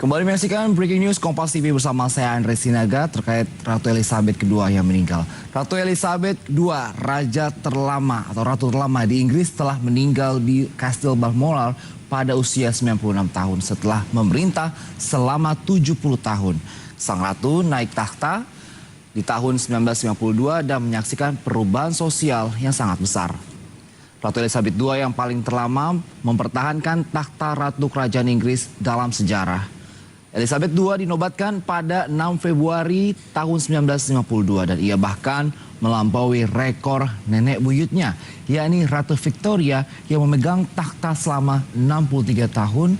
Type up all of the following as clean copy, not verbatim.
Kembali menyaksikan Breaking News Kompas TV bersama saya Andre Sinaga terkait Ratu Elizabeth II yang meninggal. Ratu Elizabeth II, raja terlama atau ratu terlama di Inggris telah meninggal di Kastil Balmoral pada usia 96 tahun setelah memerintah selama 70 tahun. Sang ratu naik takhta di tahun 1952 dan menyaksikan perubahan sosial yang sangat besar. Ratu Elizabeth II yang paling terlama mempertahankan takhta ratu kerajaan Inggris dalam sejarah. Elizabeth II dinobatkan pada 6 Februari tahun 1952 dan ia bahkan melampaui rekor nenek buyutnya, yakni Ratu Victoria yang memegang takhta selama 63 tahun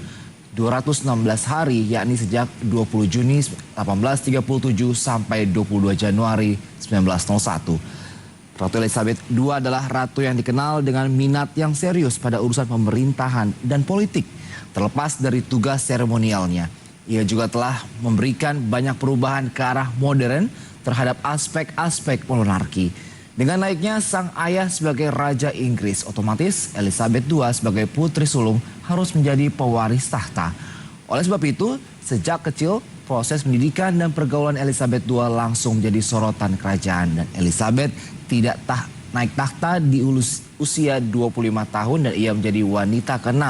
216 hari, yakni sejak 20 Juni 1837 sampai 22 Januari 1901. Ratu Elizabeth II adalah ratu yang dikenal dengan minat yang serius pada urusan pemerintahan dan politik, terlepas dari tugas seremonialnya. Ia juga telah memberikan banyak perubahan ke arah modern terhadap aspek-aspek monarki. Dengan naiknya sang ayah sebagai Raja Inggris, otomatis Elizabeth II sebagai putri sulung harus menjadi pewaris tahta. Oleh sebab itu, sejak kecil proses pendidikan dan pergaulan Elizabeth II langsung menjadi sorotan kerajaan. Dan Elizabeth tidak naik takhta di usia 25 tahun dan ia menjadi wanita ke-6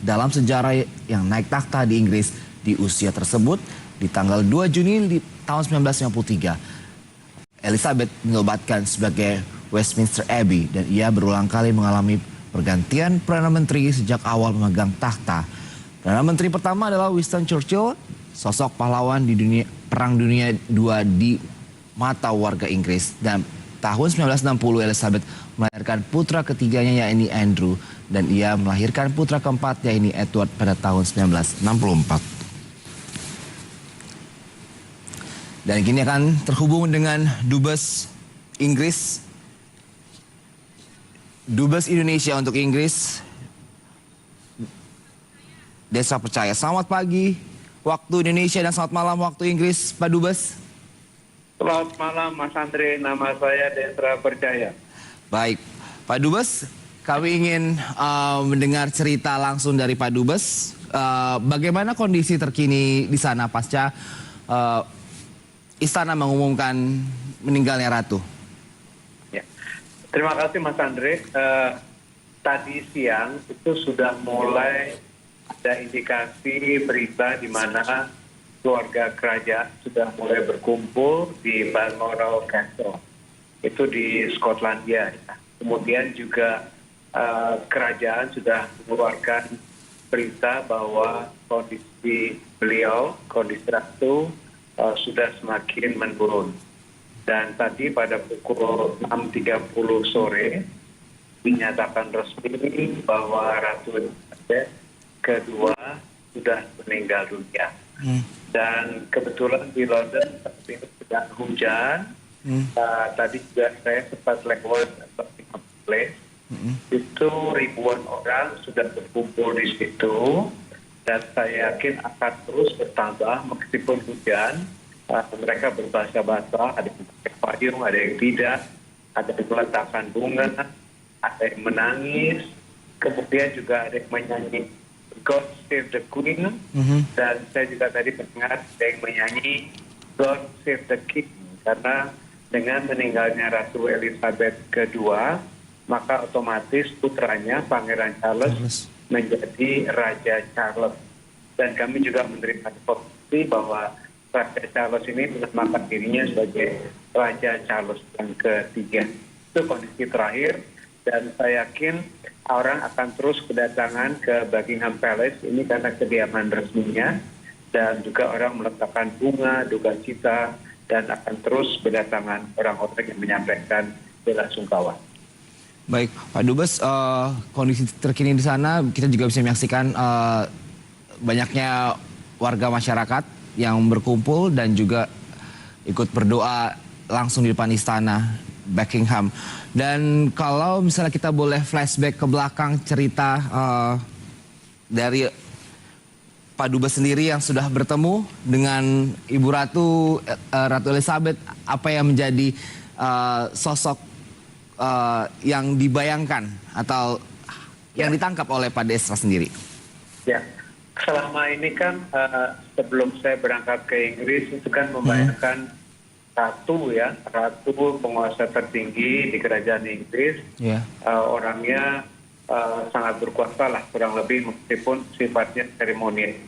dalam sejarah yang naik takhta di Inggris. Di usia tersebut, di tanggal 2 Juni di tahun 1953, Elizabeth dinobatkan sebagai Westminster Abbey dan ia berulang kali mengalami pergantian Perdana Menteri sejak awal memegang takhta. Perdana Menteri pertama adalah Winston Churchill, sosok pahlawan di Perang Dunia II di mata warga Inggris. Dan tahun 1960 Elizabeth melahirkan putra ketiganya yakni Andrew dan ia melahirkan putra keempat yakni Edward pada tahun 1964. Dan kini akan terhubung dengan Dubes Inggris, Dubes Indonesia untuk Inggris, Desra Percaya. Selamat pagi waktu Indonesia dan selamat malam waktu Inggris, Pak Dubes. Selamat malam Mas Andre, nama saya Desra Percaya. Baik, Pak Dubes, kami ingin mendengar cerita langsung dari Pak Dubes. Bagaimana kondisi terkini di sana pasca Istana mengumumkan meninggalnya Ratu? Ya. Terima kasih Mas Andre. Tadi siang itu sudah mulai ada indikasi berita di mana keluarga kerajaan sudah mulai berkumpul di Balmoral Castle. Itu di Skotlandia. Ya. Kemudian juga kerajaan sudah mengeluarkan berita bahwa kondisi beliau, kondisi Ratu, sudah semakin menurun. Dan tadi pada pukul 6.30 sore dinyatakan resmi bahwa Ratu Elizabeth II sudah meninggal dunia. Dan kebetulan di London saat ini sedang hujan. Tadi juga saya sempat lewat place. Itu ribuan orang sudah berkumpul di situ. Dan saya yakin akan terus bertambah meskipun hujan. Mereka berbahasa-bahasa, ada yang pakai payung, ada yang tidak, ada yang meletakkan bunga, ada yang menangis, kemudian juga ada yang menyanyi God Save the Queen, dan saya juga tadi mendengar ada yang menyanyi God Save the King, karena dengan meninggalnya Ratu Elizabeth II, maka otomatis putranya Pangeran Charles menjadi Raja Charles. Dan kami juga menerima informasi bahwa Raja Charles ini menamakan dirinya sebagai Raja Charles yang ketiga. Itu kondisi terakhir dan saya yakin orang akan terus kedatangan ke Buckingham Palace ini karena kediaman resminya dan juga orang meletakkan bunga, duka cita dan akan terus berdatangan orang-orang yang menyampaikan bela sungkawa. Baik, Pak Dubes, kondisi terkini di sana kita juga bisa menyaksikan banyaknya warga masyarakat yang berkumpul dan juga ikut berdoa langsung di depan istana Buckingham. Dan kalau misalnya kita boleh flashback ke belakang cerita dari Pak Dubes sendiri yang sudah bertemu dengan Ibu Ratu Elizabeth, apa yang menjadi sosok yang dibayangkan atau yang ditangkap oleh Pak Desra sendiri? Ya, selama ini kan sebelum saya berangkat ke Inggris itu kan membayangkan ratu penguasa tertinggi di kerajaan Inggris, orangnya sangat berkuasa lah kurang lebih meskipun sifatnya seremonial.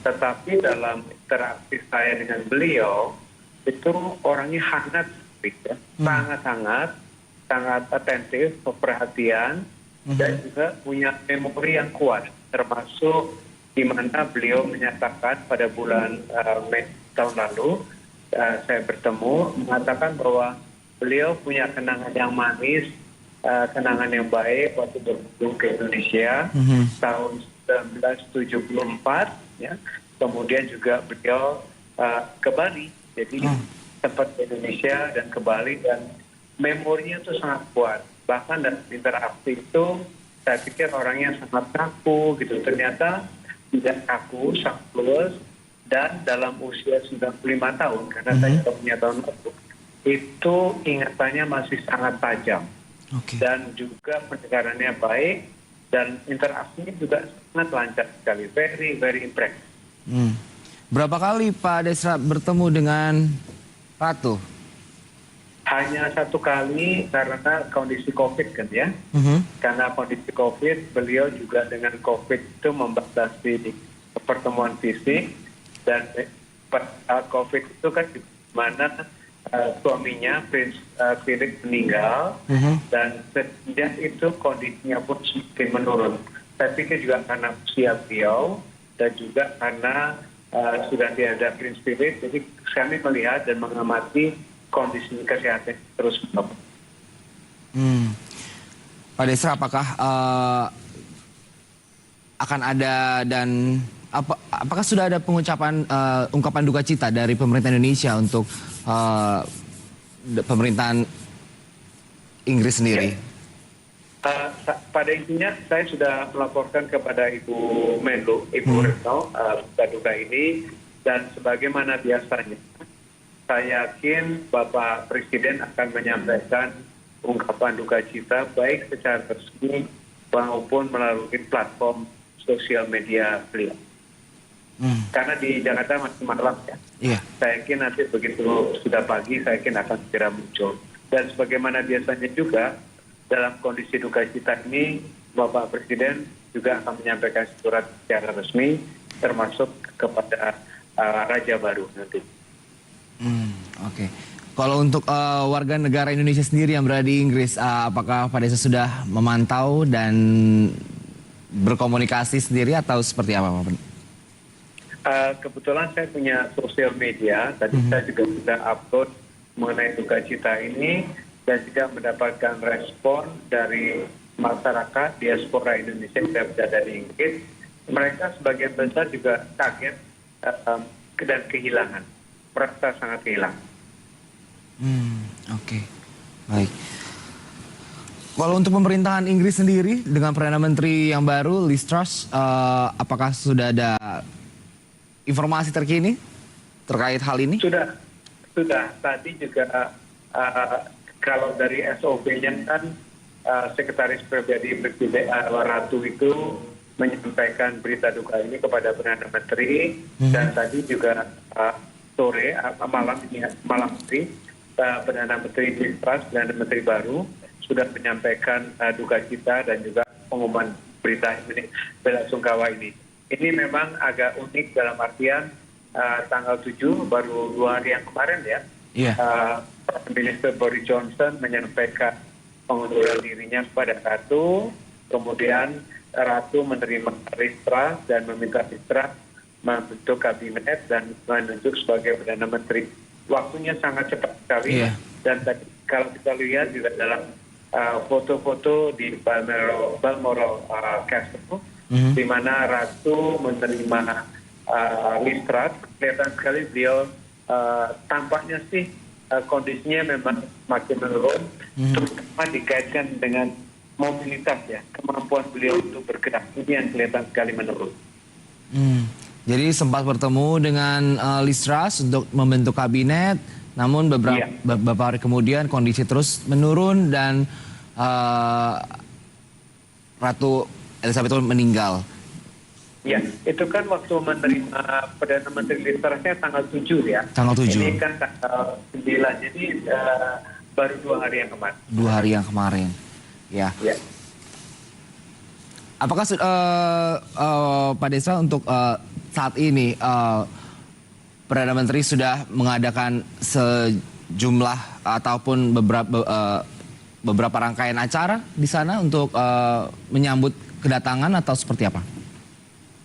Tetapi dalam interaksi saya dengan beliau itu orangnya hangat, ya. sangat atentif, perhatian, dan juga punya memori yang kuat, termasuk di mana beliau menyatakan pada bulan Mei tahun lalu saya bertemu, mengatakan bahwa beliau punya kenangan yang manis, kenangan yang baik waktu berkunjung ke Indonesia tahun 1974, ya. Kemudian juga beliau ke Bali, jadi sempat ke Indonesia dan ke Bali, dan memorinya itu sangat kuat. Bahkan dalam interaksi itu saya pikir orangnya sangat kaku gitu, ternyata tidak kaku, sangat luas. Dan dalam usia 95 tahun, karena saya punya tahun lalu, itu ingatannya masih sangat tajam. Dan juga pendengarannya baik, dan interaksinya juga sangat lancar sekali. Very, very impressive. Berapa kali Pak Desra bertemu dengan Ratu? Hanya satu kali karena kondisi COVID kan ya. Karena kondisi COVID, beliau juga dengan COVID itu membatasi pertemuan fisik. Dan COVID itu kan di mana suaminya Prince Philip meninggal, dan sejak itu kondisinya pun semakin menurun. Saya pikir juga karena usia beliau dan juga karena sudah tiada Prince Philip, jadi kami melihat dan mengamati kondisi kesehatan terus menurun. Pak Desra, apakah akan ada dan apakah sudah ada pengucapan ungkapan duka cita dari pemerintah Indonesia untuk pemerintahan Inggris sendiri? Pada intinya saya sudah melaporkan kepada Ibu Menlu, Ibu Retno, duka ini, dan sebagaimana biasanya saya yakin Bapak Presiden akan menyampaikan ungkapan duka cita baik secara resmi maupun melalui platform sosial media beliau. Karena di Jakarta masih malam ya. Saya yakin nanti begitu sudah pagi, saya yakin akan segera muncul. Dan sebagaimana biasanya juga dalam kondisi duka cita ini, Bapak Presiden juga akan menyampaikan surat secara resmi, termasuk kepada Raja baru nanti. Kalau untuk warga negara Indonesia sendiri yang berada di Inggris, apakah Pak Desra sudah memantau dan berkomunikasi sendiri atau seperti apa Pak? Kebetulan saya punya sosial media, tadi saya juga sudah upload mengenai duka cita ini, dan juga mendapatkan respon dari masyarakat diaspora Indonesia yang berada di Inggris. Mereka sebagian besar juga kaget dan kehilangan, merasa sangat kehilangan. Baik. Kalau untuk pemerintahan Inggris sendiri dengan Perdana Menteri yang baru, Liz Truss, apakah sudah ada informasi terkini terkait hal ini? Sudah. Tadi juga kalau dari SOP-nya kan Sekretaris Pribadi Presiden Ratu itu menyampaikan berita duka ini kepada Perdana Menteri, dan tadi juga sore malam hari Perdana Menteri Liz Truss, Perdana Menteri baru sudah menyampaikan duka cita dan juga pengumuman berita ini, bela sungkawa ini. Ini memang agak unik dalam artian tanggal 7 baru 2 hari yang kemarin ya. Minister Boris Johnson menyampaikan pengunduran dirinya kepada Ratu, kemudian Ratu menerima Liz Truss dan meminta Liz Truss membentuk kabinet dan menunjuk sebagai Perdana Menteri. Waktunya sangat cepat sekali, dan tadi kalau kita lihat juga dalam foto-foto di Balmoral Castle, di mana Ratu menerima Liz Truss, kelihatan sekali beliau tampaknya sih kondisinya memang makin menurun, terutama dikaitkan dengan mobilitas ya, kemampuan beliau untuk bergerak ini yang kelihatan sekali menurun. Jadi sempat bertemu dengan Liz Truss untuk membentuk kabinet, namun beberapa hari kemudian kondisi terus menurun dan Ratu Elizabeth meninggal. Ya, itu kan waktu menerima Perdana Menteri Liz Trussnya tanggal 7 ya. Tanggal 7. Ini kan tanggal 9, jadi baru 2 hari yang kemarin. 2 hari yang kemarin. Ya. Ya. Apakah Pak Desra untuk saat ini Perdana Menteri sudah mengadakan sejumlah ataupun beberapa rangkaian acara di sana untuk menyambut kedatangan atau seperti apa?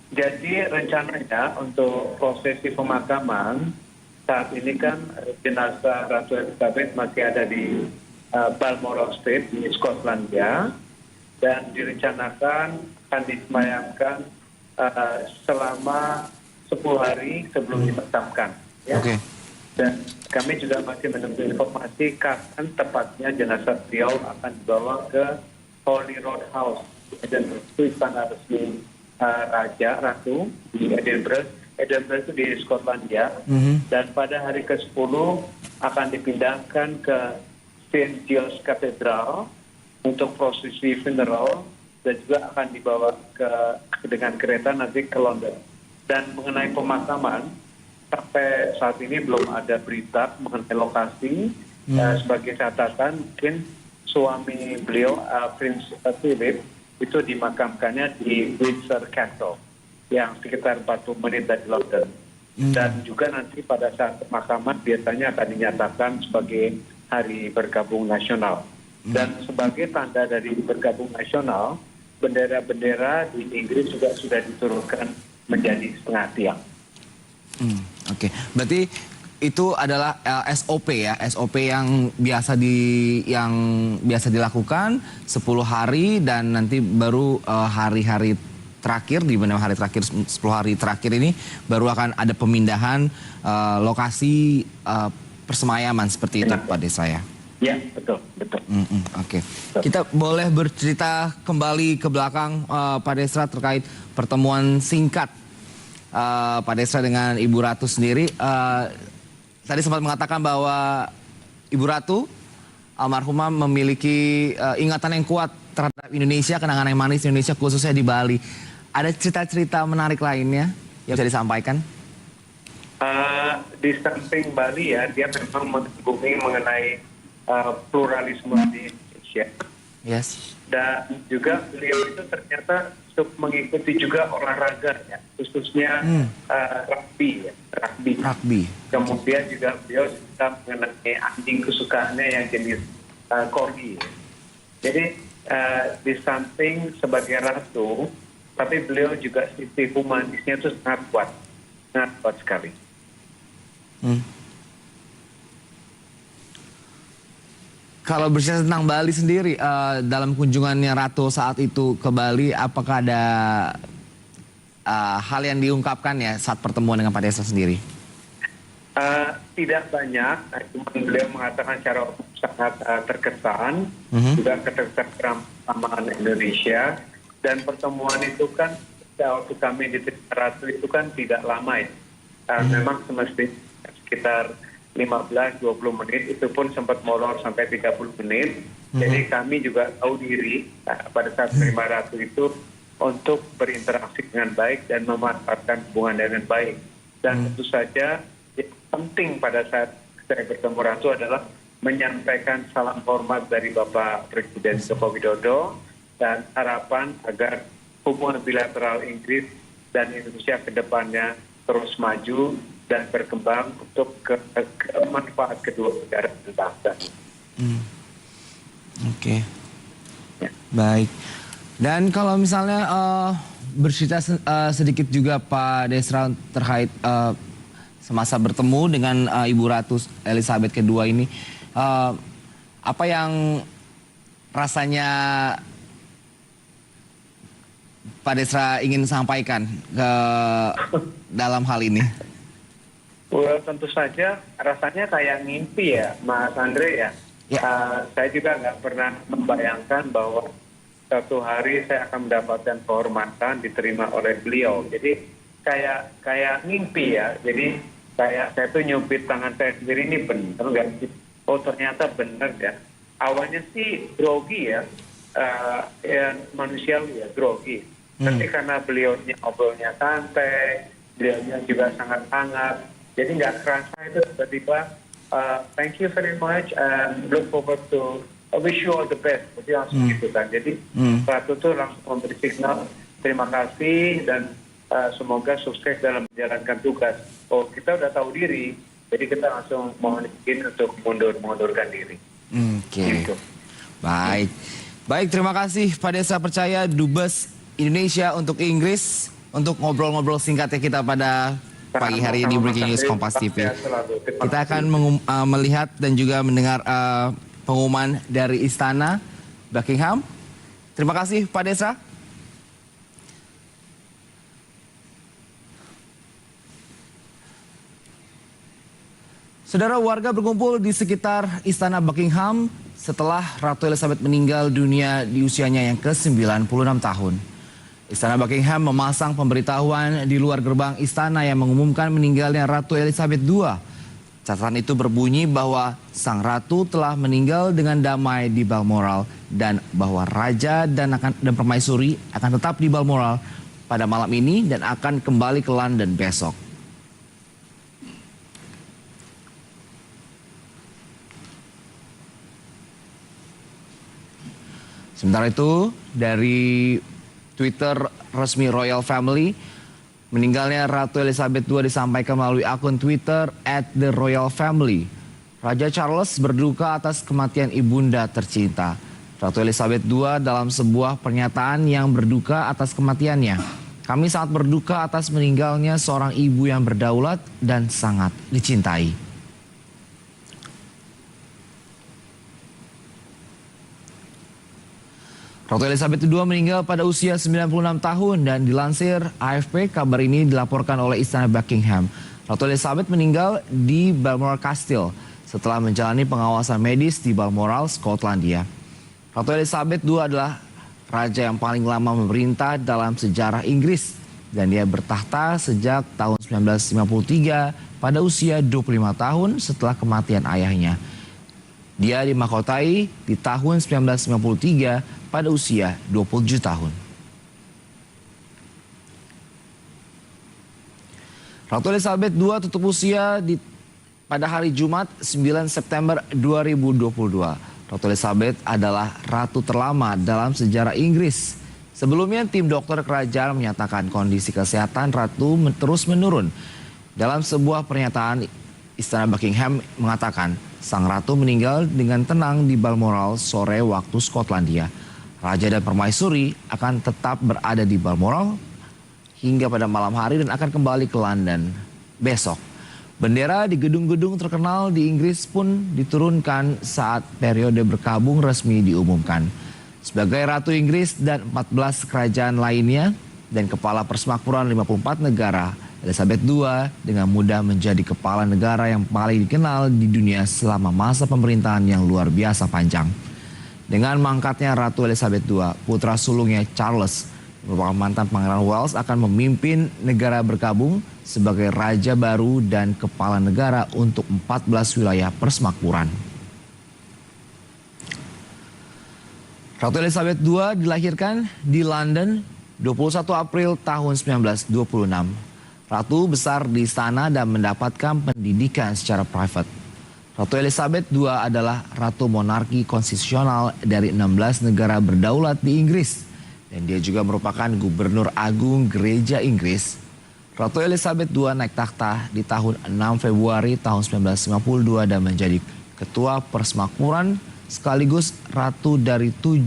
Jadi rencananya untuk prosesi pemakaman saat ini kan jenazah Ratu Elizabeth masih ada di Balmoral Street di Skotlandia dan direncanakan akan disemayamkan selama 10 hari sebelum dimakamkan. Ya. Oke. Dan kami juga masih menunggu informasi kapan tepatnya jenazah beliau akan dibawa ke Holy Road House dan itu istana resmi Raja Ratu di Edinburgh. Edinburgh itu di Skotlandia. Dan pada hari ke-10 akan dipindahkan ke St. Giles Cathedral untuk prosesi funeral dan juga akan dibawa dengan kereta nanti ke London. Dan mengenai pemakaman, sampai saat ini belum ada berita mengenai lokasi. Sebagai catatan, mungkin suami beliau, Prince Philip, itu dimakamkannya di Windsor Castle yang sekitar 40 menit dari London. Dan juga nanti pada saat pemakaman biasanya akan dinyatakan sebagai hari bergabung nasional. Dan sebagai tanda dari bergabung nasional, bendera-bendera di Inggris juga sudah diturunkan menjadi setengah tiang. Oke. Berarti itu adalah SOP ya, SOP yang biasa dilakukan 10 hari dan nanti baru hari-hari terakhir di mana hari terakhir 10 hari terakhir ini baru akan ada pemindahan lokasi persemayaman seperti itu Pak Desra ya. Ya, betul. Oke. Kita boleh bercerita kembali ke belakang Pak Desra terkait pertemuan singkat Pak Desra dengan Ibu Ratu sendiri. Tadi sempat mengatakan bahwa Ibu Ratu almarhumah memiliki ingatan yang kuat terhadap Indonesia, kenangan yang manis Indonesia khususnya di Bali. Ada cerita-cerita menarik lainnya yang bisa disampaikan? Di samping Bali ya, dia memang mengagumi mengenai pluralisme di Indonesia. Yes. Dan juga beliau itu ternyata mengikuti juga olahraga ya, khususnya rugby. Kemudian juga beliau suka mengenai anjing kesukaannya yang jenis corgi. Jadi di samping sebagai ratu, tapi beliau juga sisi humanisnya itu sangat kuat sekali. Kalau berbicara tentang Bali sendiri, dalam kunjungannya Ratu saat itu ke Bali, apakah ada hal yang diungkapkan ya saat pertemuan dengan Pak Desra sendiri? Tidak banyak, cuma beliau mengatakan secara sangat terkesan, juga ketersamaan Indonesia, dan pertemuan itu kan waktu kami di Ratu itu kan tidak lama ya, memang semestinya sekitar 15-20 menit, itu pun sempat molor sampai 30 menit. Jadi kami juga tahu diri pada saat menerima Ratu itu untuk berinteraksi dengan baik dan memanfaatkan hubungan dengan baik. Dan tentu saja yang penting pada saat saya bertemu Ratu adalah menyampaikan salam hormat dari Bapak Presiden Joko Widodo dan harapan agar hubungan bilateral Inggris dan Indonesia ke depannya terus maju dan berkembang untuk manfaat kedua negara dan bangsa. Oke. Baik. Dan kalau misalnya bercerita sedikit juga Pak Desra terkait semasa bertemu dengan Ibu Ratu Elizabeth II ini, apa yang rasanya Pak Desra ingin sampaikan ke dalam hal ini? Well, tentu saja rasanya kayak mimpi ya, Mas Andre ya. Saya juga nggak pernah membayangkan bahwa suatu hari saya akan mendapatkan kehormatan diterima oleh beliau. Jadi kayak mimpi ya. Jadi saya tuh nyubit tangan saya sendiri, ini benar nggak sih? Oh ternyata benar ya. Awalnya sih grogi ya, manusiawi ya, grogi. Tapi karena beliaunya ngobrolnya santai, beliaunya juga sangat hangat, jadi nggak kerasa itu tiba-tiba, thank you very much, and look forward to, wish you all the best. Jadi langsung gitu kan. Jadi Ratu tuh langsung memberi signal, terima kasih, dan semoga sukses dalam menjalankan tugas. Oh, kita udah tahu diri, jadi kita langsung mohon izin untuk mengundurkan diri. Oke. Gitu. Baik, terima kasih Pak Desra Percaya, Dubes Indonesia untuk Inggris, untuk ngobrol-ngobrol singkatnya kita pada pagi hari ini Breaking News Kompas TV. Kita akan melihat dan juga mendengar pengumuman dari Istana Buckingham. Terima kasih Pak Desra. Saudara, warga berkumpul di sekitar Istana Buckingham setelah Ratu Elizabeth meninggal dunia di usianya yang ke-96 tahun. Istana Buckingham memasang pemberitahuan di luar gerbang istana yang mengumumkan meninggalnya Ratu Elizabeth II. Catatan itu berbunyi bahwa sang ratu telah meninggal dengan damai di Balmoral dan bahwa raja dan permaisuri akan tetap di Balmoral pada malam ini dan akan kembali ke London besok. Sementara itu, dari Twitter resmi Royal Family, meninggalnya Ratu Elizabeth II disampaikan melalui akun Twitter @theroyalfamily. Raja Charles berduka atas kematian ibunda tercinta. Ratu Elizabeth II dalam sebuah pernyataan yang berduka atas kematiannya. Kami sangat berduka atas meninggalnya seorang ibu yang berdaulat dan sangat dicintai. Ratu Elizabeth II meninggal pada usia 96 tahun dan dilansir AFP, kabar ini dilaporkan oleh Istana Buckingham. Ratu Elizabeth meninggal di Balmoral Castle setelah menjalani pengawasan medis di Balmoral, Skotlandia. Ratu Elizabeth II adalah raja yang paling lama memerintah dalam sejarah Inggris dan dia bertahta sejak tahun 1953 pada usia 25 tahun setelah kematian ayahnya. Dia dimahkotai di tahun 1953 pada usia 27 tahun. Ratu Elizabeth II tutup usia pada hari Jumat 9 September 2022. Ratu Elizabeth adalah ratu terlama dalam sejarah Inggris. Sebelumnya tim dokter kerajaan menyatakan kondisi kesehatan ratu terus menurun. Dalam sebuah pernyataan, Istana Buckingham mengatakan sang ratu meninggal dengan tenang di Balmoral sore waktu Skotlandia. Raja dan permaisuri akan tetap berada di Balmoral hingga pada malam hari dan akan kembali ke London besok. Bendera di gedung-gedung terkenal di Inggris pun diturunkan saat periode berkabung resmi diumumkan. Sebagai Ratu Inggris dan 14 kerajaan lainnya dan kepala persemakmuran 54 negara, Elizabeth II dengan mudah menjadi kepala negara yang paling dikenal di dunia selama masa pemerintahan yang luar biasa panjang. Dengan mangkatnya Ratu Elizabeth II, putra sulungnya Charles, merupakan mantan Pangeran Wales, akan memimpin negara berkabung sebagai raja baru dan kepala negara untuk 14 wilayah persemakmuran. Ratu Elizabeth II dilahirkan di London 21 April tahun 1926. Ratu besar di istana dan mendapatkan pendidikan secara private. Ratu Elizabeth II adalah ratu monarki konstitusional dari 16 negara berdaulat di Inggris. Dan dia juga merupakan gubernur agung gereja Inggris. Ratu Elizabeth II naik takhta di tahun 6 Februari tahun 1952 dan menjadi ketua persemakmuran sekaligus ratu dari 7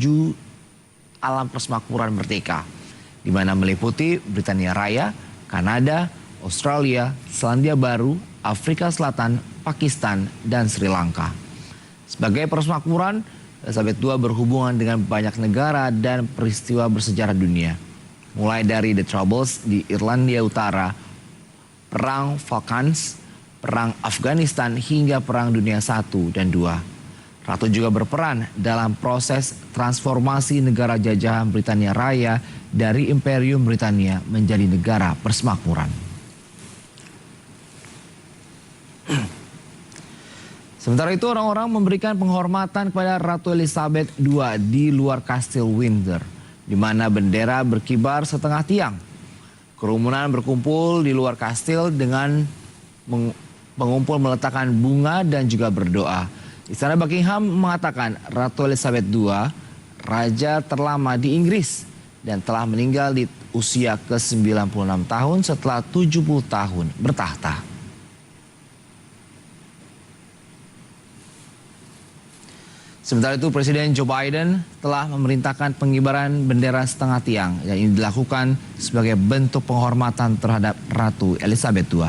alam persemakmuran merdeka, di mana meliputi Britania Raya, Kanada, Australia, Selandia Baru, Afrika Selatan, Pakistan, dan Sri Lanka. Sebagai persemakmuran, Elizabeth II berhubungan dengan banyak negara dan peristiwa bersejarah dunia. Mulai dari The Troubles di Irlandia Utara, Perang Falklands, Perang Afghanistan, hingga Perang Dunia I dan II. Ratu juga berperan dalam proses transformasi negara jajahan Britania Raya dari Imperium Britania menjadi negara persemakmuran. Sementara itu, orang-orang memberikan penghormatan kepada Ratu Elizabeth II di luar Kastil Windsor. di mana bendera berkibar setengah tiang. Kerumunan berkumpul di luar kastil dengan mengumpul meletakkan bunga dan juga berdoa. Istana Buckingham mengatakan Ratu Elizabeth II, raja terlama di Inggris dan telah meninggal di usia ke-96 tahun setelah 70 tahun bertahta. Sementara itu Presiden Joe Biden telah memerintahkan pengibaran bendera setengah tiang yang ini dilakukan sebagai bentuk penghormatan terhadap Ratu Elizabeth II.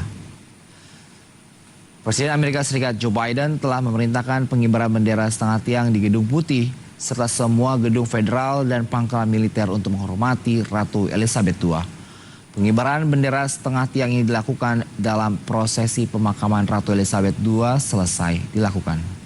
Presiden Amerika Serikat Joe Biden telah memerintahkan pengibaran bendera setengah tiang di Gedung Putih serta semua gedung federal dan pangkalan militer untuk menghormati Ratu Elizabeth II. Pengibaran bendera setengah tiang ini dilakukan dalam prosesi pemakaman Ratu Elizabeth II selesai dilakukan.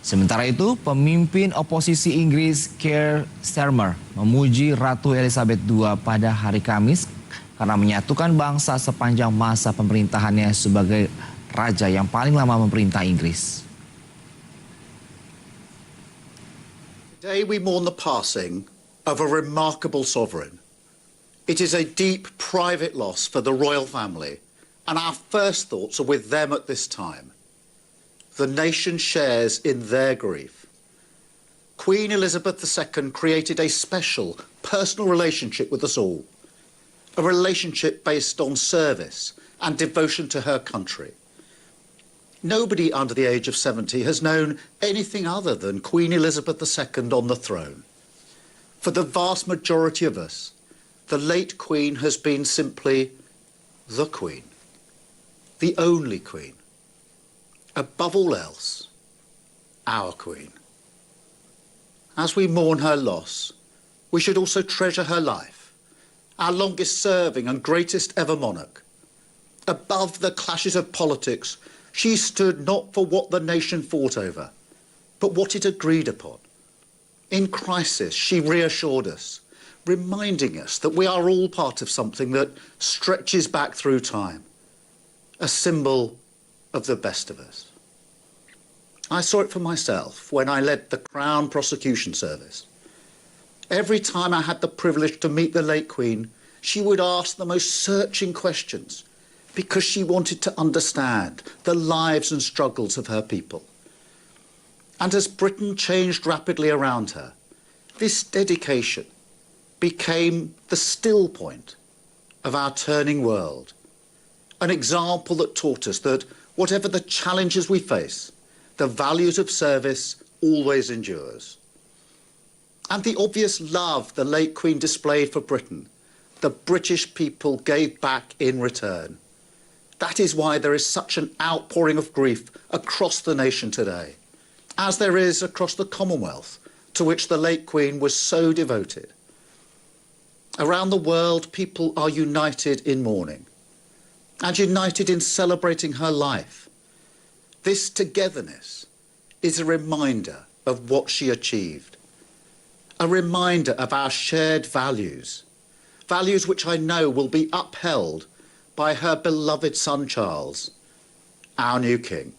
Sementara itu, pemimpin oposisi Inggris Keir Starmer memuji Ratu Elizabeth II pada hari Kamis karena menyatukan bangsa sepanjang masa pemerintahannya sebagai raja yang paling lama memerintah Inggris. Today we mourn the passing of a remarkable sovereign. It is a deep private loss for the royal family, and our first thoughts are with them at this time. The nation shares in their grief. Queen Elizabeth II created a special, personal relationship with us all, a relationship based on service and devotion to her country. Nobody under the age of 70 has known anything other than Queen Elizabeth II on the throne. For the vast majority of us, the late Queen has been simply the Queen, the only Queen. Above all else, our Queen. As we mourn her loss, we should also treasure her life, our longest serving and greatest ever monarch. Above the clashes of politics, she stood not for what the nation fought over, but what it agreed upon. In crisis, she reassured us, reminding us that we are all part of something that stretches back through time, a symbol of the best of us. I saw it for myself when I led the Crown Prosecution Service. Every time I had the privilege to meet the late Queen, she would ask the most searching questions because she wanted to understand the lives and struggles of her people. And as Britain changed rapidly around her, this dedication became the still point of our turning world, an example that taught us that whatever the challenges we face, the values of service always endures. And the obvious love the late Queen displayed for Britain, the British people gave back in return. That is why there is such an outpouring of grief across the nation today, as there is across the Commonwealth, to which the late Queen was so devoted. Around the world, people are united in mourning and united in celebrating her life. This togetherness is a reminder of what she achieved, a reminder of our shared values, values which I know will be upheld by her beloved son Charles, our new king.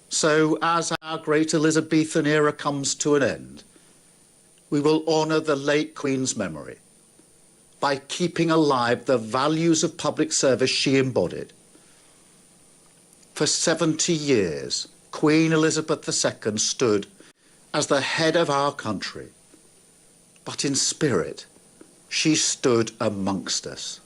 So as our great Elizabethan era comes to an end, we will honour the late Queen's memory by keeping alive the values of public service she embodied. For 70 years, Queen Elizabeth II stood as the head of our country, but in spirit, she stood amongst us.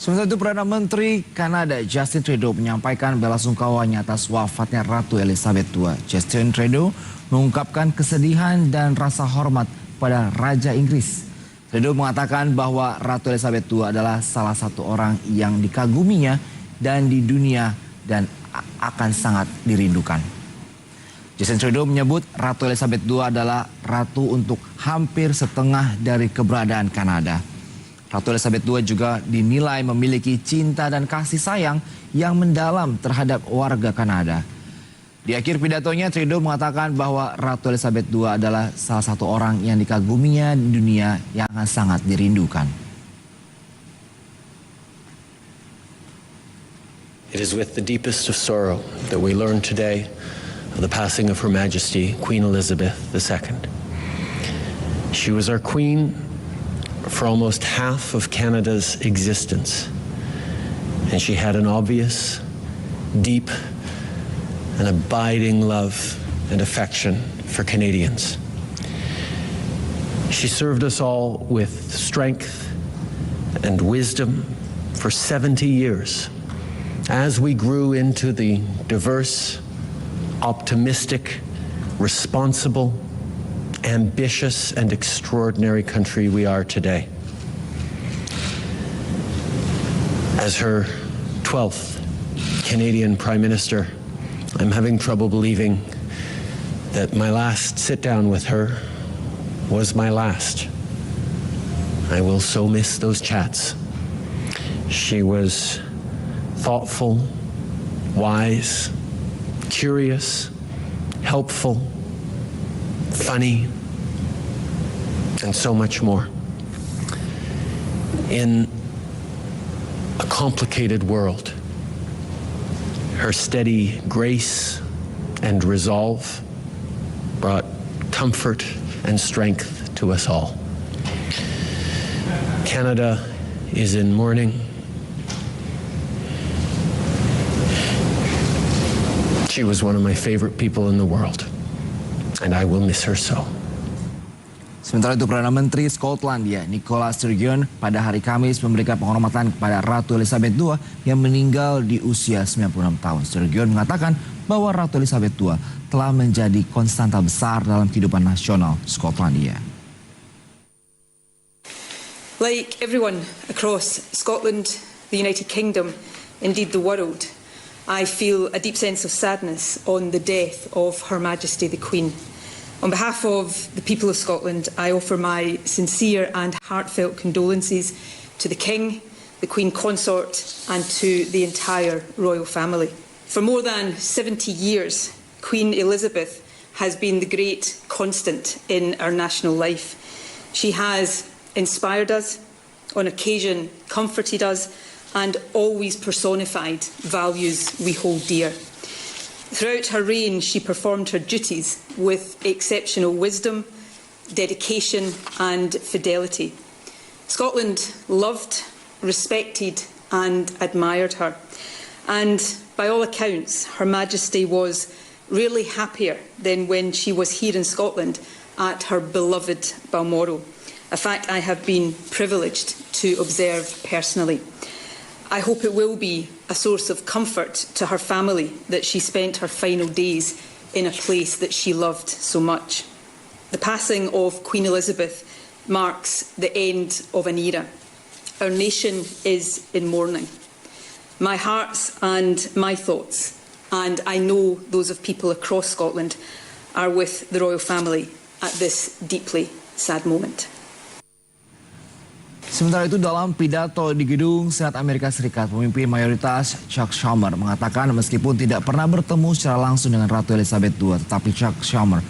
Sementara itu, Perdana Menteri Kanada Justin Trudeau menyampaikan belasungkawanya atas wafatnya Ratu Elizabeth II. Justin Trudeau mengungkapkan kesedihan dan rasa hormat pada Raja Inggris. Trudeau mengatakan bahwa Ratu Elizabeth II adalah salah satu orang yang dikaguminya dan di dunia dan akan sangat dirindukan. Justin Trudeau menyebut Ratu Elizabeth II adalah ratu untuk hampir setengah dari keberadaan Kanada. Ratu Elizabeth II juga dinilai memiliki cinta dan kasih sayang yang mendalam terhadap warga Kanada. Di akhir pidatonya, Trudeau mengatakan bahwa Ratu Elizabeth II adalah salah satu orang yang dikaguminya di dunia yang akan sangat dirindukan. It is with the deepest of sorrow that we learn today of the passing of Her Majesty Queen Elizabeth II. She was our Queen for almost half of Canada's existence, and she had an obvious, deep, and abiding love and affection for Canadians. She served us all with strength and wisdom for 70 years as we grew into the diverse, optimistic, responsible, ambitious, and extraordinary country we are today. As her 12th Canadian Prime Minister, I'm having trouble believing that my last sit-down with her was my last. I will so miss those chats. She was thoughtful, wise, curious, helpful, funny, and so much more. In a complicated world, her steady grace and resolve brought comfort and strength to us all. Canada is in mourning. She was one of my favorite people in the world, and I will miss her so. Sementara itu Perdana Menteri Skotlandia Nicola Sturgeon pada hari Kamis memberikan penghormatan kepada Ratu Elizabeth II yang meninggal di usia 96 tahun. Sturgeon mengatakan bahwa Ratu Elizabeth II telah menjadi konstanta besar dalam kehidupan nasional Skotlandia. Like everyone across Scotland, the United Kingdom, indeed the world, I feel a deep sense of sadness on the death of Her Majesty the Queen. On behalf of the people of Scotland, I offer my sincere and heartfelt condolences to the King, the Queen Consort, and to the entire royal family. For more than 70 years, Queen Elizabeth has been the great constant in our national life. She has inspired us, on occasion comforted us, and always personified values we hold dear. Throughout her reign, she performed her duties with exceptional wisdom, dedication, and fidelity. Scotland loved, respected, and admired her. And by all accounts, Her Majesty was rarely happier than when she was here in Scotland at her beloved Balmoral, a fact I have been privileged to observe personally. I hope it will be a source of comfort to her family that she spent her final days in a place that she loved so much. The passing of Queen Elizabeth marks the end of an era. Our nation is in mourning. My hearts and my thoughts, and I know those of people across Scotland, are with the royal family at this deeply sad moment. Sementara itu dalam pidato di gedung Senat Amerika Serikat, pemimpin mayoritas Chuck Schumer mengatakan meskipun tidak pernah bertemu secara langsung dengan Ratu Elizabeth II, tetapi Chuck Schumer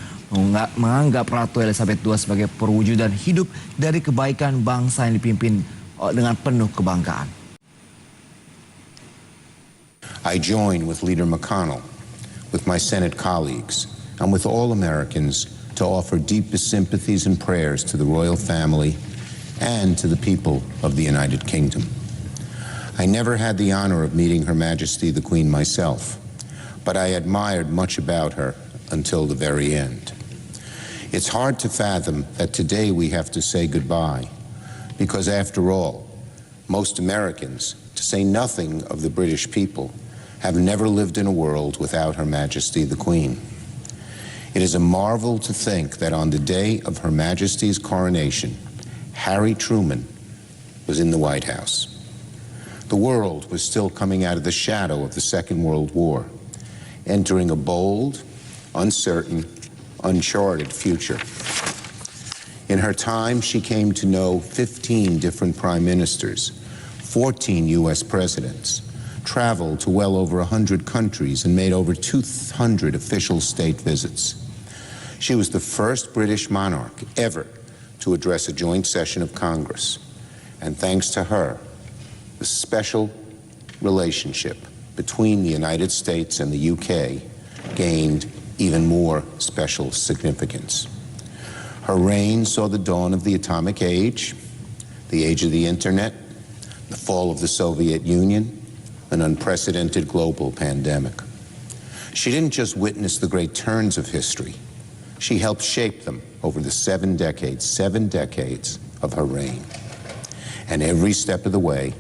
menganggap Ratu Elizabeth II sebagai perwujudan hidup dari kebaikan bangsa yang dipimpin dengan penuh kebanggaan. I join with Leader McConnell, with my Senate colleagues, and with all Americans to offer deepest sympathies and prayers to the royal family and to the people of the United Kingdom. I never had the honor of meeting Her Majesty the Queen myself, but I admired much about her until the very end. It's hard to fathom that today we have to say goodbye, because after all, most Americans, to say nothing of the British people, have never lived in a world without Her Majesty the Queen. It is a marvel to think that on the day of Her Majesty's coronation, Harry Truman was in the White House. The world was still coming out of the shadow of the Second World War, entering a bold, uncertain, uncharted future. In her time, she came to know 15 different prime ministers, 14 U.S. presidents, traveled to well over 100 countries, and made over 200 official state visits. She was the first British monarch ever to address a joint session of Congress. And thanks to her, the special relationship between the United States and the UK gained even more special significance. Her reign saw the dawn of the atomic age, the age of the internet, the fall of the Soviet Union, an unprecedented global pandemic. She didn't just witness the great turns of history, she helped shape them over the 7 decades of her reign. And every step of the way,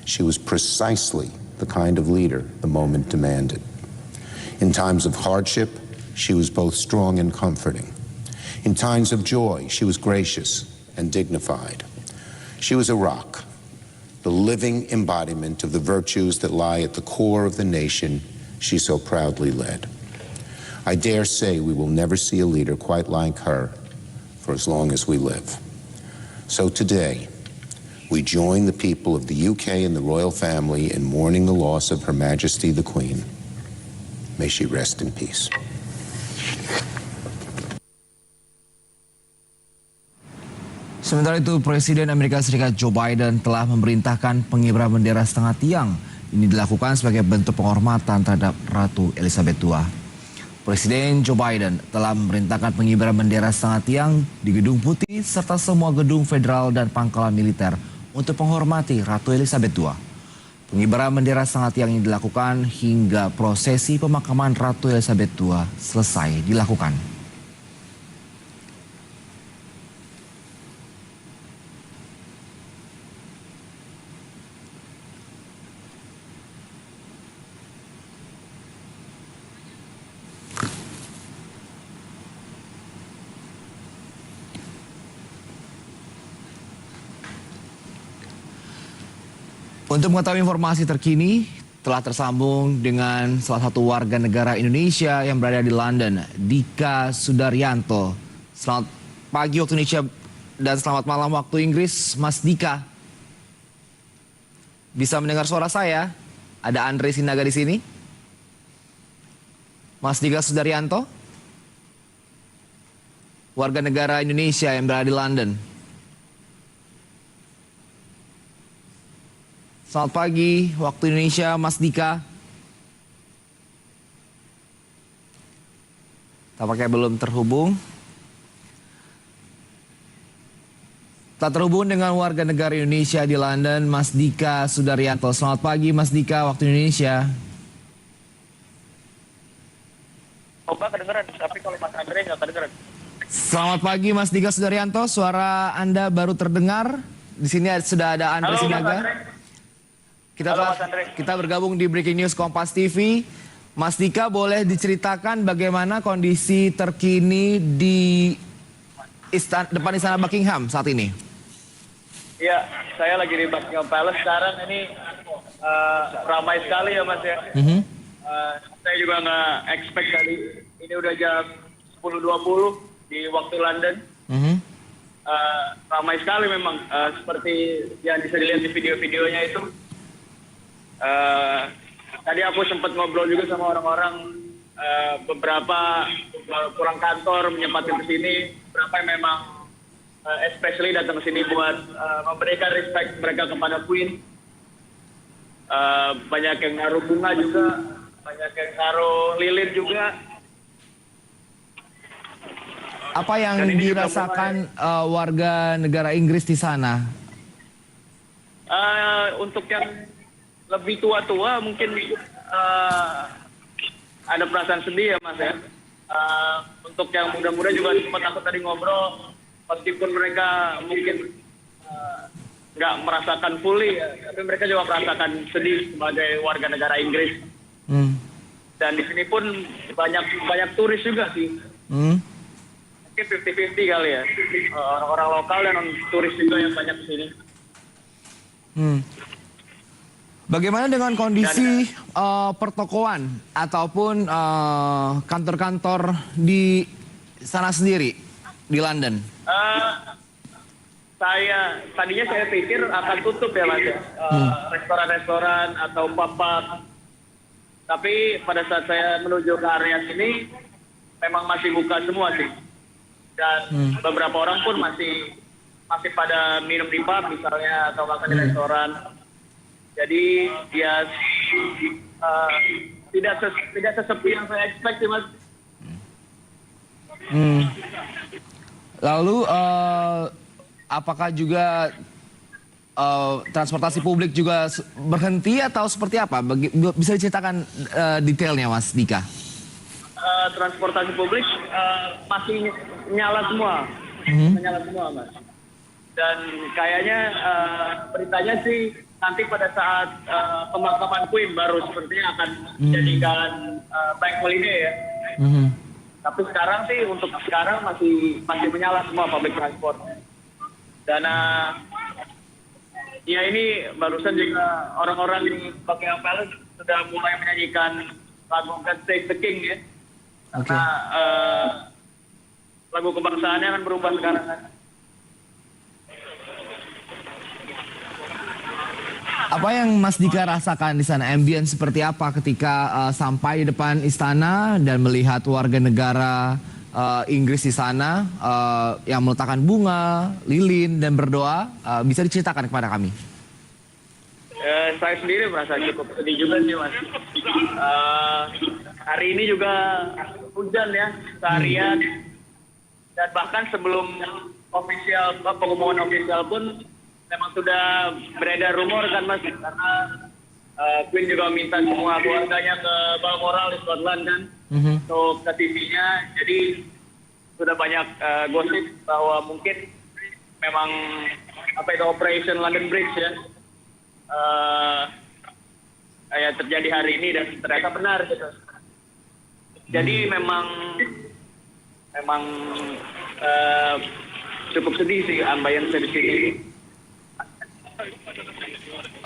she was precisely the kind of leader the moment demanded. In times of hardship, she was both strong and comforting. In times of joy, she was gracious and dignified. She was a rock, the living embodiment of the virtues that lie at the core of the nation she so proudly led. I dare say we will never see a leader quite like her for as long as we live. So today, we join the people of the UK and the royal family in mourning the loss of Her Majesty the Queen. May she rest in peace. Sementara itu, Presiden Amerika Serikat Joe Biden telah memerintahkan pengibaran bendera setengah tiang. Ini dilakukan sebagai bentuk penghormatan terhadap Ratu Elizabeth II. Presiden Joe Biden telah memerintahkan pengibaran bendera setengah tiang di Gedung Putih serta semua gedung federal dan pangkalan militer untuk menghormati Ratu Elizabeth II. Pengibaran bendera setengah tiang ini dilakukan hingga prosesi pemakaman Ratu Elizabeth II selesai dilakukan. Untuk mengetahui informasi terkini, telah tersambung dengan salah satu warga negara Indonesia yang berada di London, Dika Sudaryanto. Selamat pagi waktu Indonesia dan selamat malam waktu Inggris, Mas Dika. Bisa mendengar suara saya? Ada Andre Sinaga di sini. Mas Dika Sudaryanto, warga negara Indonesia yang berada di London. Selamat pagi, waktu Indonesia, Mas Dika. Tampaknya belum terhubung. Telah terhubung dengan warga negara Indonesia di London, Mas Dika Sudaryanto. Selamat pagi, Mas Dika, waktu Indonesia. Coba kedengeran, tapi kalau Mas Andre nggak kedengeran. Selamat pagi, Mas Dika Sudaryanto. Suara Anda baru terdengar. Di sini sudah ada Andre Halo, Sinaga. Mas Andre. Kita bergabung di Breaking News Kompas TV. Mas Dika, boleh diceritakan bagaimana kondisi terkini di depan Istana Buckingham saat ini? Iya, saya lagi di Buckingham Palace sekarang. Ini ramai sekali ya Mas ya. Saya juga nggak expect tadi. Ini udah jam 10.20 di waktu London. Ramai sekali memang. Seperti yang bisa dilihat di video-videonya itu. Tadi aku sempat ngobrol juga sama orang-orang, beberapa pulang kantor menyempatkan ke sini, beberapa yang memang especially datang ke sini buat memberikan respect mereka kepada Queen. Banyak yang naruh bunga juga, banyak yang naruh lilin juga. Apa yang dirasakan warga negara Inggris di sana? Untuk yang lebih tua-tua mungkin ada perasaan sedih ya Mas ya. Untuk yang muda-muda juga sempat aku tadi ngobrol, meskipun mereka mungkin nggak merasakan fully ya, tapi mereka juga merasakan sedih sebagai warga negara Inggris. Dan di sini pun banyak turis juga sih. Mungkin 50-50 kali ya. Orang-orang lokal dan turis juga yang banyak di sini. Bagaimana dengan kondisi pertokoan ataupun kantor-kantor di sana sendiri di London? Tadinya saya pikir akan tutup ya Mas ya, restoran-restoran atau pub-pub. Tapi pada saat saya menuju ke area sini, memang masih buka semua sih. Dan beberapa orang pun masih pada minum di pub misalnya atau makan di restoran. Jadi ya tidak sesepi yang saya expect sih Mas. Lalu apakah juga transportasi publik juga berhenti atau seperti apa? Bisa diceritakan detailnya Mas Dika? Transportasi publik masih nyala semua, menyala semua Mas. Dan kayaknya beritanya sih nanti pada saat pemakaman Queen baru sepertinya akan dijadikan bank holiday ya. Tapi sekarang sih untuk sekarang masih menyala semua public transport. Dan ya ini barusan juga orang-orang di Buckingham Palace sudah mulai menyanyikan lagu God Save the King ya. Karena lagu kebangsaannya akan berubah sekarang kan. Apa yang Mas Dika rasakan di sana? Ambience seperti apa ketika sampai di depan istana dan melihat warga negara Inggris di sana yang meletakkan bunga, lilin dan berdoa? Bisa diceritakan kepada kami? Saya sendiri merasa cukup sedih juga sih Mas. Hari ini juga hujan ya seharian dan bahkan sebelum pengumuman official pun memang sudah beredar rumor kan Mas, karena Queen juga minta semua keluarganya ke Balmoral di Scotland kan untuk ke TV-nya. Jadi sudah banyak gosip bahwa mungkin memang Operation London Bridge ya terjadi hari ini dan ternyata benar gitu. Jadi memang cukup sedih sih ambience di sini.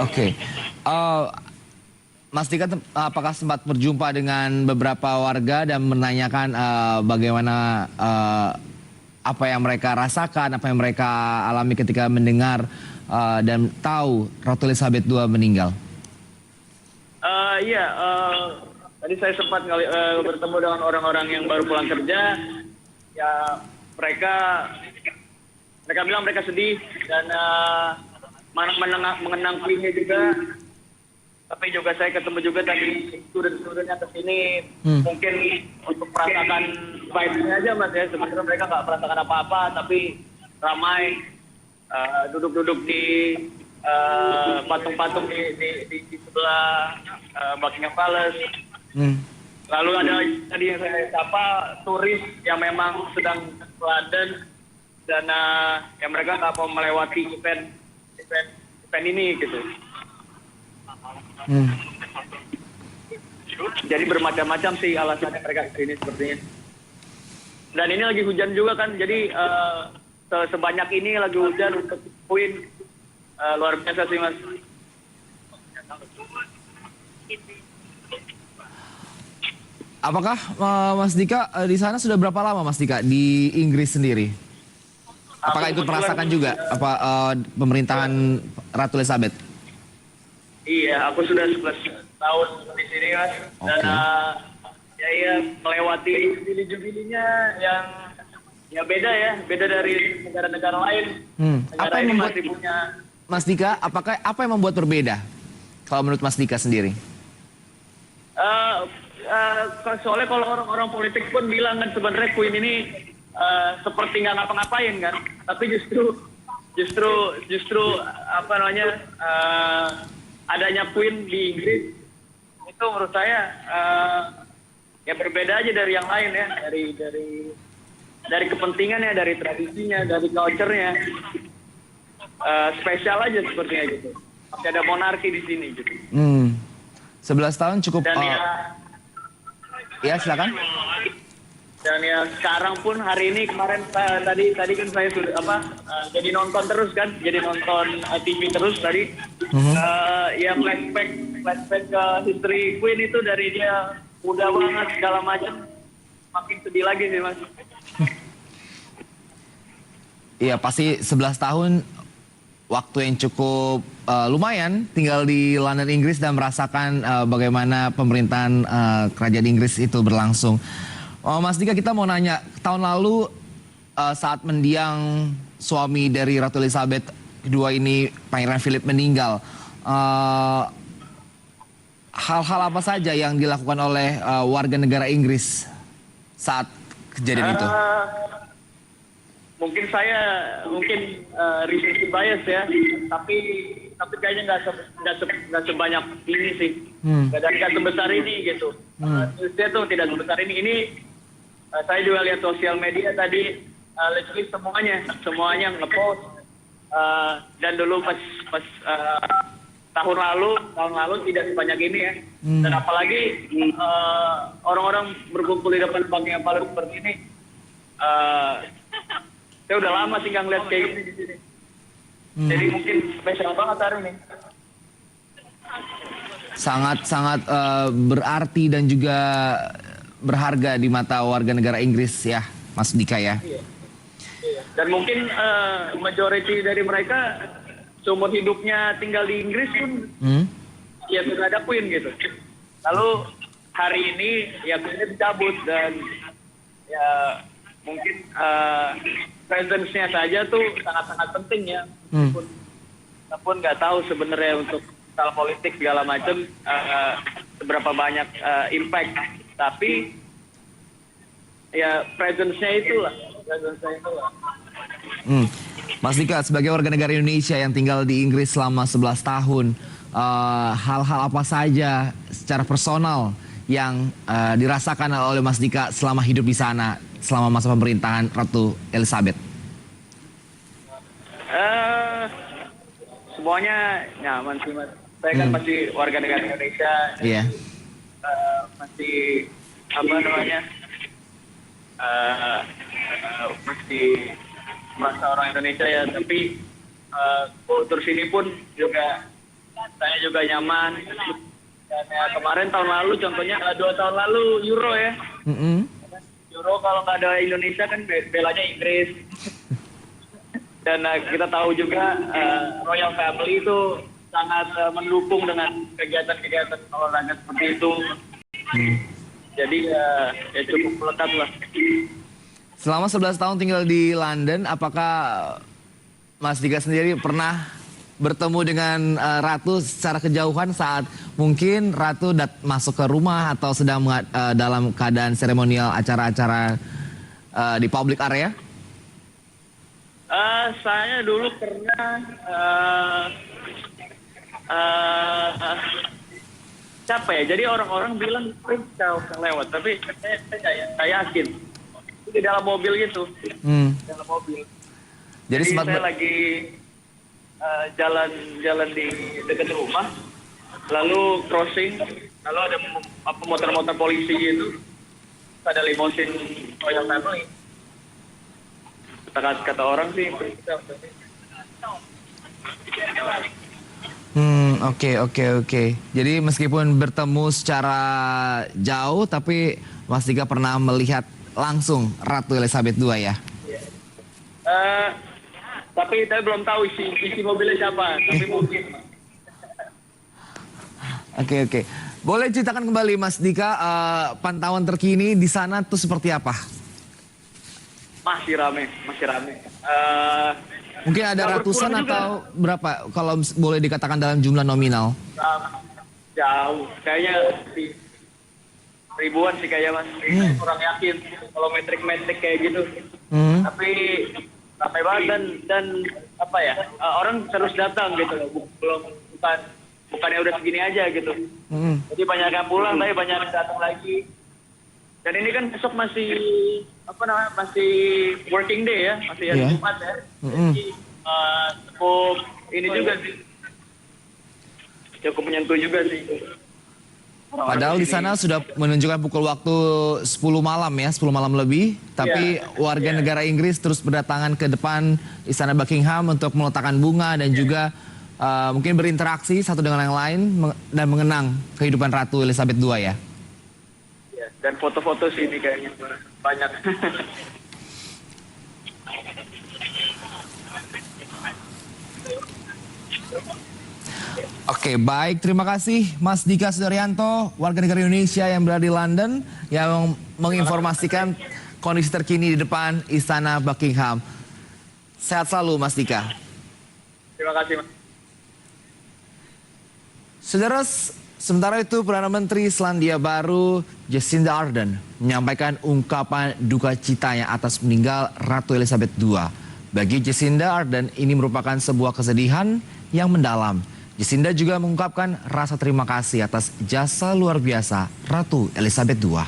Oke. Mas Dika apakah sempat berjumpa dengan beberapa warga dan menanyakan bagaimana apa yang mereka rasakan, apa yang mereka alami ketika mendengar dan tahu Ratu Elizabeth II meninggal? Tadi saya sempat bertemu dengan orang-orang yang baru pulang kerja. Ya mereka bilang mereka sedih dan mengenang Queen-nya juga. Tapi juga saya ketemu juga tadi student-studentnya ke sini mungkin untuk merasakan vibe-nya aja Mas ya. Sebenarnya mereka nggak merasakan apa-apa tapi ramai duduk-duduk di patung-patung di sebelah Buckingham Palace. Lalu ada tadi yang saya sapa turis yang memang sedang ke London dan yang mereka nggak mau melewati event ini gitu. Jadi bermacam-macam sih alasannya mereka ini sepertinya. Dan ini lagi hujan juga kan, jadi sebanyak ini lagi hujan untuk Queen luar biasa sih Mas. Apakah Mas Dika di sana sudah berapa lama Mas Dika di Inggris sendiri? Apakah ikut merasakan juga pemerintahan Ratu Elizabeth? Iya, aku sudah 11 tahun di sini Mas. Dan melewati jubilinya yang ya beda dari negara-negara lain. Apa yang membuat Mas Dika? Apa yang membuat berbeda? Kalau menurut Mas Dika sendiri? Soalnya kalau orang-orang politik pun bilang kan sebenarnya Queen ini seperti nggak ngapa-ngapain kan, tapi justru apa namanya adanya Queen di Inggris itu menurut saya ya berbeda aja dari yang lain ya, dari kepentingannya, dari tradisinya, dari culture-nya, spesial aja sepertinya gitu. Masih ada monarki di sini gitu. 11 tahun cukup. Dan ya silakan. Dan ya sekarang pun hari ini kemarin tadi kan saya sudah jadi nonton terus kan, jadi nonton TV terus tadi. Ya flashback ke history Queen itu dari dia muda banget segala macam, makin sedih lagi sih Mas. Iya pasti 11 tahun waktu yang cukup lumayan tinggal di London Inggris dan merasakan bagaimana pemerintahan kerajaan Inggris itu berlangsung. Mas Dika, kita mau nanya, tahun lalu saat mendiang suami dari Ratu Elizabeth II ini, Pangeran Philip meninggal, hal-hal apa saja yang dilakukan oleh warga negara Inggris saat kejadian itu? Mungkin recency bias ya, tapi kayaknya nggak sebanyak ini sih, nggak sebesar ini gitu. Indonesia tuh tidak sebesar ini. Saya juga lihat sosial media tadi, literally semuanya ngepost, dan dulu pas tahun lalu tidak sebanyak ini ya. Dan apalagi orang-orang berkumpul di depan Buckingham Palace seperti ini. Saya udah lama sih nggak ngeliat kayak gini di sini. Jadi mungkin spesial banget hari ini. Sangat berarti dan juga berharga di mata warga negara Inggris ya, Mas Dika ya. Iya. Dan mungkin majority dari mereka seumur hidupnya tinggal di Inggris pun ya sudah ada Queen gitu. Lalu hari ini ya Queen dicabut dan ya mungkin presence-nya saja tuh sangat-sangat penting ya. Walaupun nggak tahu sebenarnya untuk hal politik segala macam seberapa banyak impact. Tapi ya presence-nya itulah. Mas Dika, sebagai warga negara Indonesia yang tinggal di Inggris selama 11 tahun, hal-hal apa saja secara personal yang dirasakan oleh Mas Dika selama hidup di sana, selama masa pemerintahan Ratu Elizabeth? Semuanya nyaman sih, Mas. Saya kan masih warga negara Indonesia. Iya. Masih masih merasa orang Indonesia ya, tapi kultur sini pun juga saya juga nyaman. Dan ya, kemarin tahun lalu contohnya 2 tahun lalu Euro ya. Euro kalau nggak ada Indonesia kan belanya Inggris. Dan kita tahu juga Royal Family itu sangat mendukung dengan kegiatan-kegiatan olahraga seperti itu. Jadi ya cukup melekat lah. Selama 11 tahun tinggal di London, apakah Mas Dika sendiri pernah bertemu dengan Ratu secara kejauhan saat mungkin Ratu masuk ke rumah atau sedang dalam keadaan seremonial acara-acara di public area? Saya dulu pernah siapa ya? Jadi orang-orang bilang Prince Charles yang lewat, tapi saya yakin itu di dalam mobil gitu, dalam mobil. Jadi saya lagi jalan di dekat rumah, lalu crossing, lalu ada motor-motor polisi gitu, ada limosin Royal Family. Kata orang sih. Oke. Jadi meskipun bertemu secara jauh, tapi Mas Dika pernah melihat langsung Ratu Elizabeth II ya? Tapi saya belum tahu isi mobilnya siapa, tapi mungkin. Oke. Boleh ceritakan kembali Mas Dika, pantauan terkini di sana tuh seperti apa? Masih rame. Mungkin ada ratusan atau berapa kalau boleh dikatakan dalam jumlah nominal? Jauh, kayaknya ribuan sih kayaknya Mas. Kurang yakin kalau metrik kayak gitu. Tapi ramai banget dan apa ya, orang terus datang gitu, bukannya udah segini aja gitu. Jadi banyak yang pulang, tapi banyak yang datang lagi. Dan ini kan besok masih masih working day ya, masih hari Jumat ya. Jadi cukup ini juga sih, cukup menyentuh juga sih. Padahal di sana sudah menunjukkan pukul waktu 10 malam ya, 10 malam lebih. Tapi warga negara Inggris terus berdatangan ke depan Istana Buckingham untuk meletakkan bunga dan juga mungkin berinteraksi satu dengan yang lain dan mengenang kehidupan Ratu Elizabeth II ya. Dan foto-foto sih ini kayaknya banyak. Oke, baik. Terima kasih Mas Dika Sudaryanto, warga negara Indonesia yang berada di London, yang menginformasikan kondisi terkini di depan Istana Buckingham. Sehat selalu Mas Dika. Terima kasih Mas. Saudara, Sementara itu, Perdana Menteri Selandia Baru Jacinda Ardern menyampaikan ungkapan duka citanya atas meninggal Ratu Elizabeth II. Bagi Jacinda Ardern, ini merupakan sebuah kesedihan yang mendalam. Jacinda juga mengungkapkan rasa terima kasih atas jasa luar biasa Ratu Elizabeth II.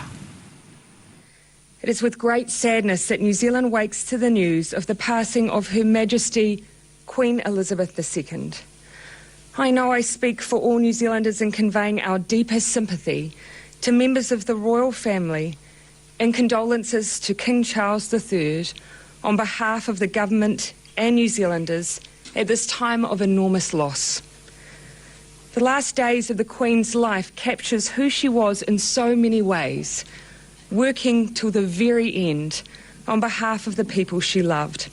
It is with great sadness that New Zealand wakes to the news of the passing of Her Majesty Queen Elizabeth II. I know I speak for all New Zealanders in conveying our deepest sympathy to members of the royal family and condolences to King Charles III on behalf of the government and New Zealanders at this time of enormous loss. The last days of the Queen's life captures who she was in so many ways, working till the very end on behalf of the people she loved.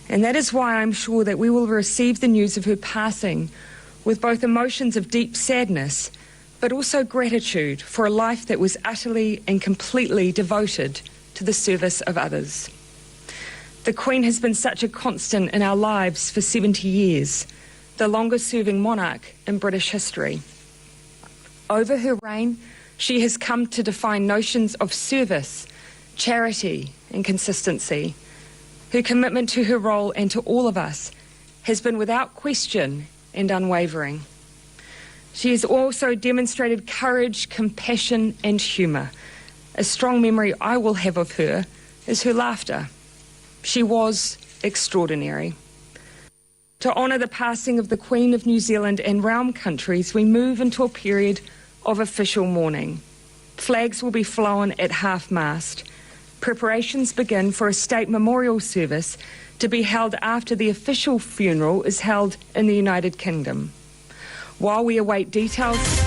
And that is why I'm sure that we will receive the news of her passing with both emotions of deep sadness, but also gratitude for a life that was utterly and completely devoted to the service of others. The Queen has been such a constant in our lives for 70 years, the longest-serving monarch in British history. Over her reign, she has come to define notions of service, charity, and consistency. Her commitment to her role and to all of us has been without question and unwavering. She has also demonstrated courage, compassion, and humour. A strong memory I will have of her is her laughter. She was extraordinary. To honour the passing of the Queen of New Zealand and realm countries, we move into a period of official mourning. Flags will be flown at half-mast. Preparations begin for a state memorial service to be held after the official funeral is held in the United Kingdom. While we await details...